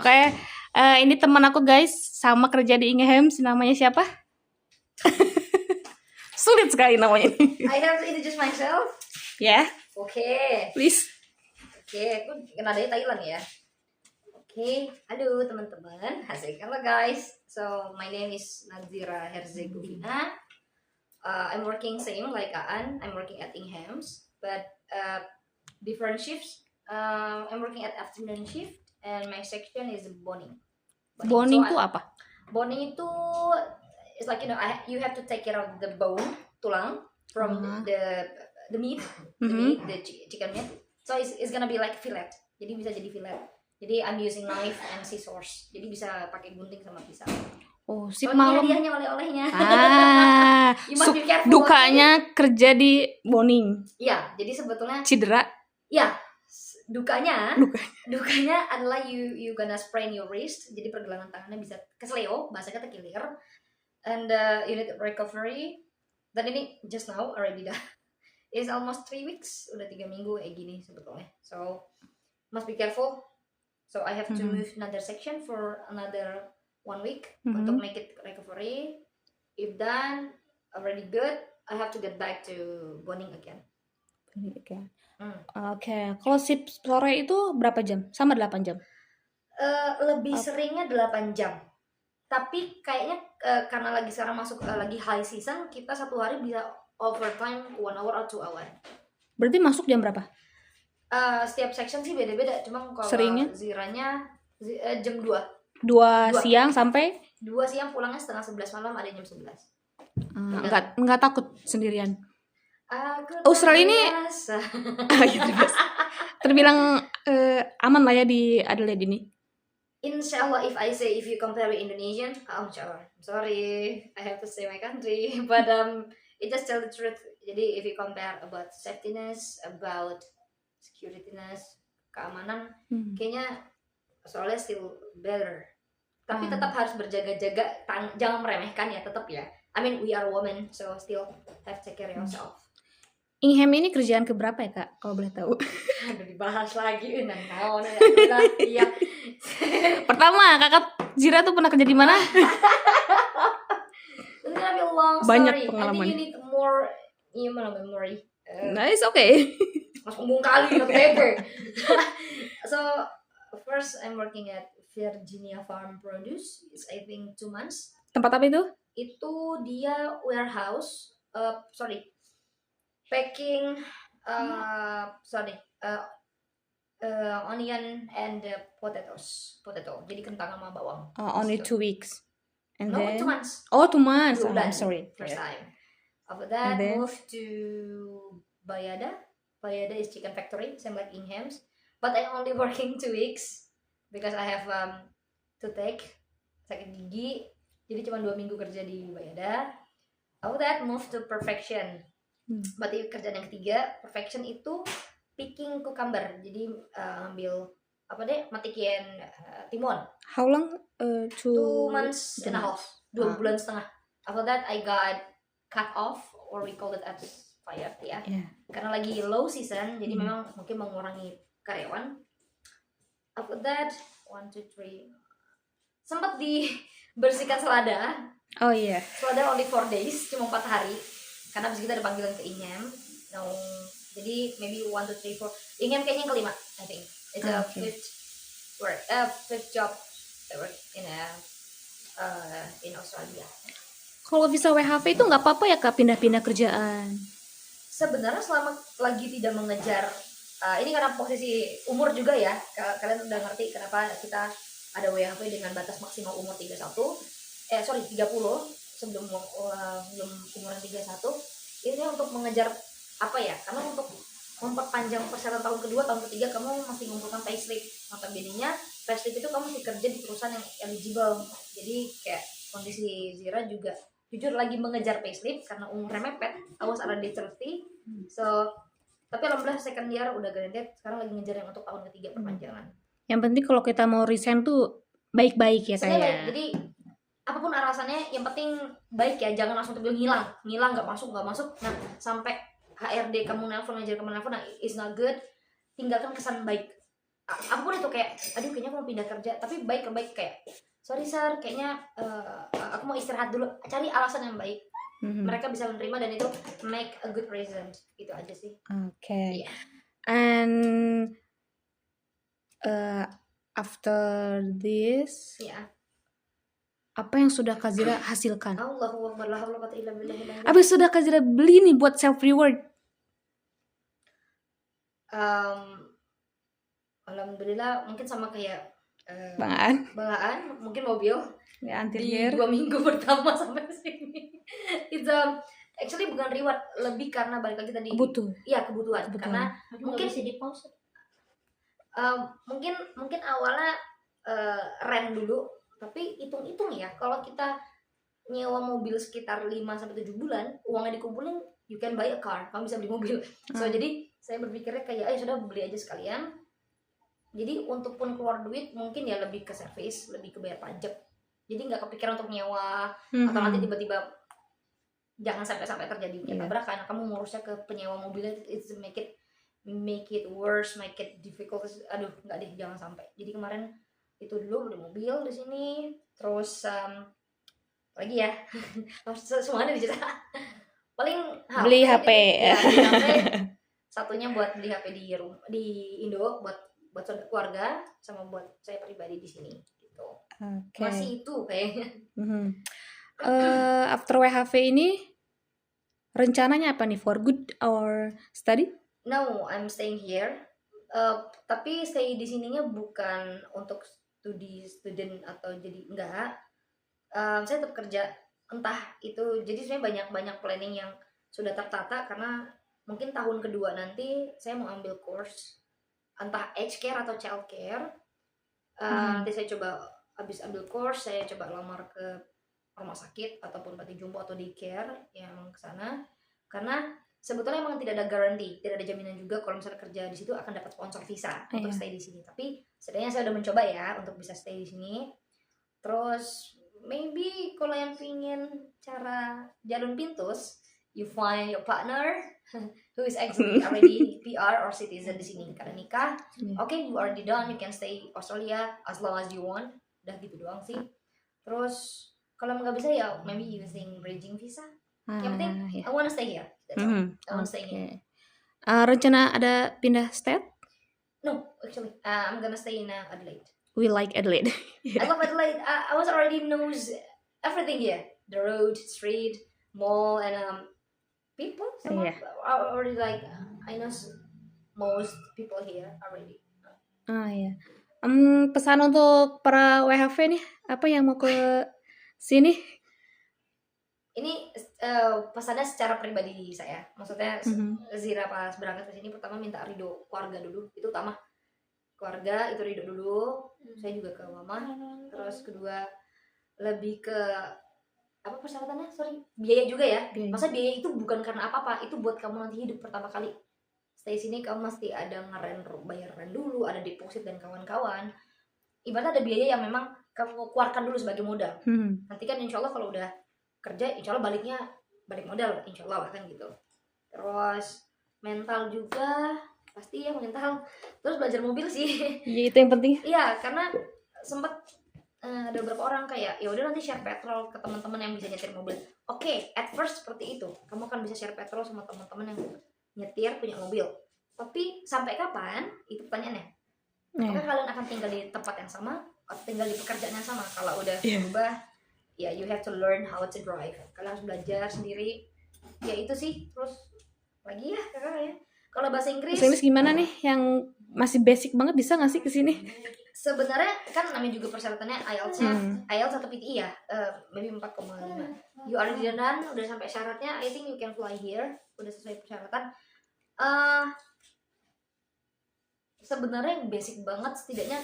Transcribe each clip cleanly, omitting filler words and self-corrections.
Oke, ini teman aku guys, sama kerja di Ingehems, namanya siapa? Sulit sekali namanya ini. I have to introduce myself. Ya, Oke, please. aku nadanya Thailand ya. Oke, halo teman-teman. Asik, halo guys. So my name is Nazira Herzegovina. I'm working same like Aan. I'm working at Ingehems, but different shifts. I'm working at afternoon shift, and my section is boning. Boning tuh apa? Boning itu it's like you have to take care of the bone, tulang from the meat, the chicken meat. So it's gonna be like fillet. Jadi bisa jadi fillet. Jadi I'm using knife and scissors. Jadi bisa pakai gunting sama pisau. Oh, sip malam. Hadiahnya oleh-olehnya. You must be careful. Dukanya kerja di boning. Iya, jadi sebetulnya cedera. Iya. Dukanya adalah you gonna sprain your wrist. Jadi pergelangan tangannya bisa kesleo, bahasanya kekilir. And you need recovery. Dan ini just now already dah. It's almost 3 weeks, udah 3 minggu kayak gini sebetulnya. So must be careful. So I have to move another section for another 1 week untuk make it recovery. If done already good, I have to get back to boning again. Oke. Kalau shift sore itu berapa jam? Sama 8 jam? Lebih seringnya 8 jam. Tapi kayaknya karena lagi sekarang masuk lagi high season, kita satu hari bisa overtime 1 hour or 2 hour. Berarti masuk jam berapa? Setiap section sih beda-beda. Cuma kalau seringnya Ziranya jam 2. 2 siang sampai 2 siang, pulangnya setengah 11 malam, ada jam 11. Enggak takut sendirian. Australia ini terbilang aman lah ya di Adelaide ini. Insya Allah, if you compare with Indonesian, I'm sorry, I have to say my country, but it just tell the truth. Jadi if you compare about safetyness, about securityness, keamanan, kayaknya soalnya still better. Tapi tetap harus berjaga-jaga, jangan meremehkan ya, tetap ya. I mean, we are women, so still have to take care of yourself. Ingehems ini kerjaan keberapa ya kak, kalau boleh tahu? Aduh, dibahas lagi, iya. Pertama, kakak Zira tuh pernah kerja di mana? Banyak pengalaman. I think you need more memory. Nice, okay. Mas ngomong kali ya paper. So first I'm working at Virginia Farm Produce. It's I think 2 months. Tempat apa itu? Itu dia warehouse. Packing. Onion and potato. Jadi kentang sama bawang. Only 2 weeks. And no, then 2 months. Oh, 2 months. I'm sorry. First time. After that, moved to Bayada. Bayada is chicken factory, same like Ingehems. But I'm only working 2 weeks because I have toothache, sakit gigi. Jadi cuma 2 minggu kerja di Bayada. After that, moved to Perfection. Berarti kerjaan yang ketiga, Perfection itu picking cucumber. Jadi ambil matikin timun. How long? 2 months and a half. 2 bulan setengah. After that, I got cut off, or we call it as fired ya. Yeah. Karena lagi low season, jadi memang mungkin mengurangi karyawan. After that, 1, 2, 3. Sempat dibersihkan selada. Oh iya. Yeah. Selada only 4 days, cuma 4 hari. Karena habis kita ada panggilan ke Ingehems. No, jadi maybe 1, 2, 3, 4. Ingehems kayaknya yang kelima, I think. It's a fifth job I work in Australia. Kalau visa WHV itu nggak apa-apa ya kak, pindah-pindah kerjaan? Sebenarnya selama lagi tidak mengejar, ini karena posisi umur juga ya, kalian udah ngerti kenapa kita ada WHV dengan batas maksimal umur 30 sebelum umuran 31. Ini untuk mengejar apa ya, karena untuk memperpanjang persyaratan tahun kedua, tahun ketiga kamu masih mengumpulkan payslip. Notabene-nya payslip itu kamu masih kerja di perusahaan yang eligible. Jadi kayak kondisi Zira juga jujur lagi mengejar payslip karena umurnya mepet. I was already 30. So tapi alhamdulillah second year udah granted. Sekarang lagi ngejar yang untuk tahun ketiga perpanjangan. Yang penting kalau kita mau resign tuh baik-baik ya kayak. Jadi apapun alasannya, yang penting baik ya. Jangan langsung tiba-tiba ngilang nggak masuk. Nah sampai HRD kamu nelfon, manajer kamu nelfon, nah it's not good. Tinggalkan kesan baik. aku pun itu kayak aduh kayaknya aku mau pindah kerja, tapi baik kayak sorry sir kayaknya aku mau istirahat dulu, cari alasan yang baik. Mereka bisa menerima dan itu make a good reason, itu aja sih. Okay. Iya. And after this, Iya. apa yang sudah Kazira hasilkan? Allahu Akbar, la haula wala quwwata illa billah. Apa yang sudah Kazira beli nih buat self reward? Alhamdulillah mungkin sama kayak Banggaan, mungkin mobil ya di anterior. 2 minggu pertama sampai sini. It's actually bukan reward, lebih karena balik lagi tadi. Iya, kebutuhan. Karena mungkin bisa di pause. Mungkin awalnya rent dulu, tapi hitung-hitung ya, kalau kita nyewa mobil sekitar 5 sampai 7 bulan, uangnya dikumpulin, you can buy a car, kamu bisa beli mobil. So jadi saya berpikirnya kayak sudah beli aja sekalian. Jadi untuk pun keluar duit mungkin ya lebih ke servis, lebih ke bayar pajak. Jadi nggak kepikiran untuk nyewa atau nanti tiba-tiba jangan sampai terjadi tabrakan. Kamu ngurusnya ke penyewa mobilnya, it's make it worse, make it difficult. Aduh, nggak deh, jangan sampai. Jadi kemarin itu dulu beli mobil di sini, terus lagi ya semuanya dicerita. Paling beli HP. Ya, beli HP. Satunya buat beli HP di Indo buat keluarga, sama buat saya pribadi di sini gitu. Okay. Masih itu kayaknya. After WHV ini rencananya apa nih, for good or study? No, I'm staying here. Tapi stay di sininya bukan untuk student atau jadi enggak. Saya tetap kerja, entah itu. Jadi sebenarnya banyak planning yang sudah tertata, karena mungkin tahun kedua nanti saya mau ambil course entah aged care atau child care. Nanti saya coba habis ambil course, saya coba lamar ke rumah sakit ataupun panti jompo atau daycare yang ke sana, karena sebetulnya emang tidak ada garansi, tidak ada jaminan juga kalau misalnya kerja di situ akan dapat sponsor visa untuk stay di sini. Tapi setidaknya saya udah mencoba ya untuk bisa stay di sini. Terus maybe kalau yang pingin cara jalur pintus, you find your partner who is actually already PR or citizen di sini. Karena nikah, okay, you already done, you can stay Australia as long as you want. Udah gitu doang sih. Terus kalau nggak bisa ya maybe using bridging visa. Yang penting I wanna stay here. I wanna stay here. Rencana ada pindah state? No, actually, I'm gonna stay in Adelaide. We like Adelaide. I love Adelaide. I was already knows everything here. The road, street, mall, and people. I already like. I know most people here already. Iya. Pesan untuk para WHV nih, apa yang mau ke sini? Ini pesannya secara pribadi saya. Maksudnya Zira pas berangkat ke sini pertama minta ridho keluarga dulu. Itu utama. Keluarga itu ridho dulu. Saya juga ke mama. Terus kedua lebih ke apa persyaratannya? Biaya juga ya. Masa biaya itu bukan karena apa-apa, itu buat kamu nanti hidup pertama kali. Stay sini kamu mesti ada bayar rent dulu, ada deposit dan kawan-kawan. Ibaratnya ada biaya yang memang kamu keluarkan dulu sebagai modal. Nanti kan insya Allah kalau udah kerja, insya Allah balik modal, insya Allah kan gitu. Terus mental juga pasti ya, mental. Terus belajar mobil sih. Ya, itu yang penting. Iya, karena sempat ada beberapa orang kayak ya udah nanti share petrol ke teman-teman yang bisa nyetir mobil. Oke, at first seperti itu. Kamu kan bisa share petrol sama teman-teman yang nyetir punya mobil. Tapi sampai kapan? Itu pertanyaannya. Apakah kalian akan tinggal di tempat yang sama atau tinggal di pekerjaan yang sama? Kalau udah berubah, ya you have to learn how to drive. Kalian harus belajar sendiri. Ya itu sih. Terus lagi ya kakak ya. Kalau bahasa Inggris gimana nih? Yang masih basic banget, bisa nggak sih kesini? Sebenarnya kan namanya juga persyaratannya IELTS atau PTE ya, maybe 4,5. You already done, udah sampai syaratnya. I think you can fly here. Udah sesuai persyaratan. Sebenarnya basic banget, setidaknya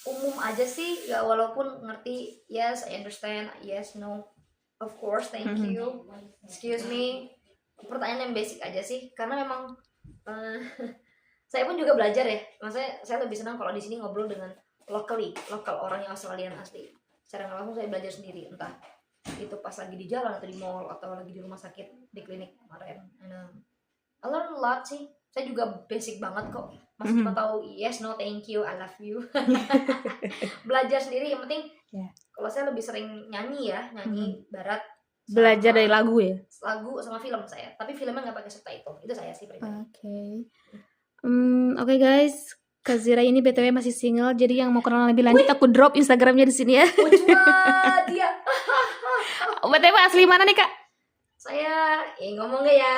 umum aja sih ya, walaupun ngerti yes, I understand, yes, no, of course, thank you, excuse me. Pertanyaan yang basic aja sih, karena memang saya pun juga belajar ya. Maksudnya saya lebih senang kalau di sini ngobrol dengan lokal orang yang Australian asli. Secara langsung saya belajar sendiri, entah itu pas lagi di jalan atau di mall atau lagi di rumah sakit, di klinik kemarin. And I learn a lot sih. Saya juga basic banget kok. Masih Mhm. cuma tahu yes, no, thank you, I love you. Belajar sendiri yang penting. Ya. Kalau saya lebih sering nyanyi ya, nyanyi barat. Belajar sama dari lagu ya. lagu sama film saya. Tapi filmnya nggak pakai subtitle. Itu saya sih pribadi. Oke guys, Kak Zira ini BTW masih single, jadi yang mau kenal lebih lanjut aku drop Instagramnya di sini ya. Wah, dia. BTW asli mana nih Kak? Saya ngomong gak ya?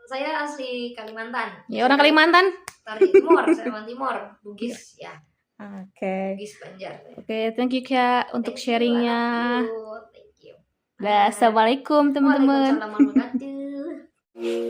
Saya asli Kalimantan. Ya orang Kalimantan. Dari Timur, saya orang Timur, Bugis ya. Oke. Bugis Banjar. Oke, thank you Kak untuk sharingnya. Thank you. Assalamualaikum teman-teman. Waalaikumsalam warahmatullahi wabarakatuh.